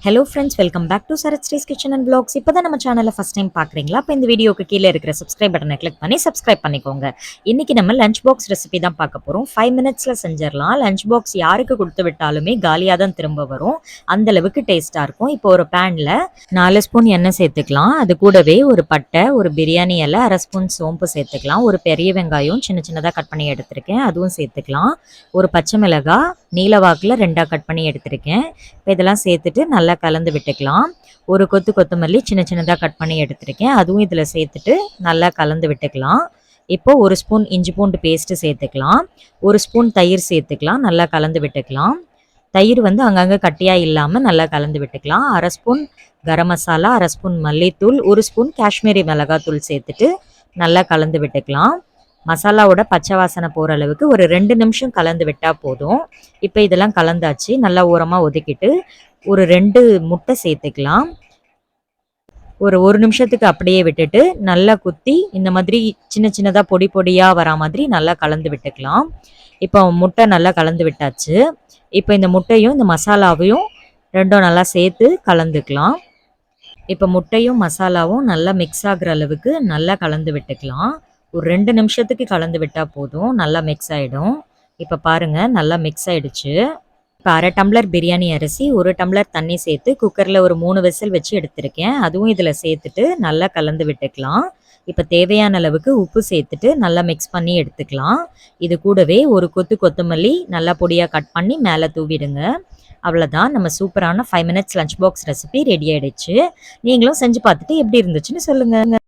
Hello friends, welcome back to Sarat's Kitchen and Vlogs. இப்போதான் நம்ம சேனலை ஃபர்ஸ்ட் டைம் பார்க்குறீங்களா? அப்போ இந்த வீடியோக்கு கீழே இருக்கிற சப்ஸ்கிரைப் பட்டனை கிளிக் பண்ணி சப்ஸ்கிரைப் பண்ணிக்கோங்க. இன்னைக்கு நம்ம லஞ்ச் பாக்ஸ் ரெசிபி தான் பார்க்க போகிறோம். 5 மினிட்ஸில் செஞ்சிடலாம். லஞ்ச் பாக்ஸ் யாருக்கு கொடுத்து விட்டாலுமே காலியாக தான் திரும்ப வரும். அந்த அளவுக்கு டேஸ்ட்டாக இருக்கும். இப்போ ஒரு பேனில் 4 ஸ்பூன் எண்ணெய் சேர்த்துக்கலாம். அது கூடவே ஒரு பட்டை, ஒரு பிரியாணி இலை, 1/2 ஸ்பூன் சோம்பு சேர்த்துக்கலாம். ஒரு பெரிய வெங்காயம் சின்ன சின்னதாக கட் பண்ணி எடுத்திருக்கேன், அதுவும் சேர்த்துக்கலாம். ஒரு பச்சை மிளகாய் நீல வாக்கில் 2ஆக கட் பண்ணி எடுத்திருக்கேன். இப்போ இதெல்லாம் சேர்த்துட்டு நல்லா கலந்து விட்டுக்கலாம். ஒரு கொத்தமல்லி சின்ன சின்னதாக கட் பண்ணி எடுத்திருக்கேன், அதுவும் இதில் சேர்த்துட்டு நல்லா கலந்து விட்டுக்கலாம். இப்போ ஒரு ஸ்பூன் இஞ்சி பூண்டு பேஸ்ட்டு சேர்த்துக்கலாம். ஒரு ஸ்பூன் தயிர் சேர்த்துக்கலாம். நல்லா கலந்து விட்டுக்கலாம். தயிர் அங்கங்கே கட்டியாக இல்லாமல் நல்லா கலந்து விட்டுக்கலாம். 1/2 ஸ்பூன் கரம் மசாலா, 1/2 ஸ்பூன் மல்லித்தூள், 1 ஸ்பூன் காஷ்மீரி மிளகாத்தூள் சேர்த்துட்டு நல்லா கலந்து விட்டுக்கலாம். மசாலாவோட பச்சை வாசனை போகிற அளவுக்கு ஒரு 2 நிமிஷம் கலந்து விட்டால் போதும். இப்போ இதெல்லாம் கலந்தாச்சு. நல்லா ஓரமாக ஒதுக்கிட்டு ஒரு 2 முட்டை சேர்த்துக்கலாம். ஒரு நிமிஷத்துக்கு அப்படியே விட்டுட்டு நல்லா குத்தி இந்த மாதிரி சின்ன சின்னதாக பொடி பொடியாக வரா மாதிரி நல்லா கலந்து விட்டுக்கலாம். இப்போ முட்டை நல்லா கலந்து விட்டாச்சு. இப்போ இந்த முட்டையும் இந்த மசாலாவையும் ரெண்டும் நல்லா சேர்த்து கலந்துக்கலாம். இப்போ முட்டையும் மசாலாவும் நல்லா மிக்ஸ் ஆகுற அளவுக்கு நல்லா கலந்து விட்டுக்கலாம். ஒரு 2 நிமிஷத்துக்கு கலந்து விட்டால் போதும், நல்லா மிக்ஸ் ஆகிடும். இப்போ பாருங்கள், நல்லா மிக்ஸ் ஆகிடுச்சு. இப்போ 1/2 டம்ளர் பிரியாணி அரிசி, 1 டம்ளர் தண்ணி சேர்த்து குக்கரில் ஒரு 3 விசில் வச்சு எடுத்திருக்கேன். அதுவும் இதில் சேர்த்துட்டு நல்லா கலந்து விட்டுக்கலாம். இப்போ தேவையான அளவுக்கு உப்பு சேர்த்துட்டு நல்லா மிக்ஸ் பண்ணி எடுத்துக்கலாம். இது கூடவே ஒரு கொத்தமல்லி நல்லா பொடியாக கட் பண்ணி மேலே தூவிடுங்க. அவ்வளோதான், நம்ம சூப்பரான 5 minutes lunch box recipe ready ஆகிடுச்சு. நீங்களும் செஞ்சு பார்த்துட்டு எப்படி இருந்துச்சுன்னு சொல்லுங்கள்.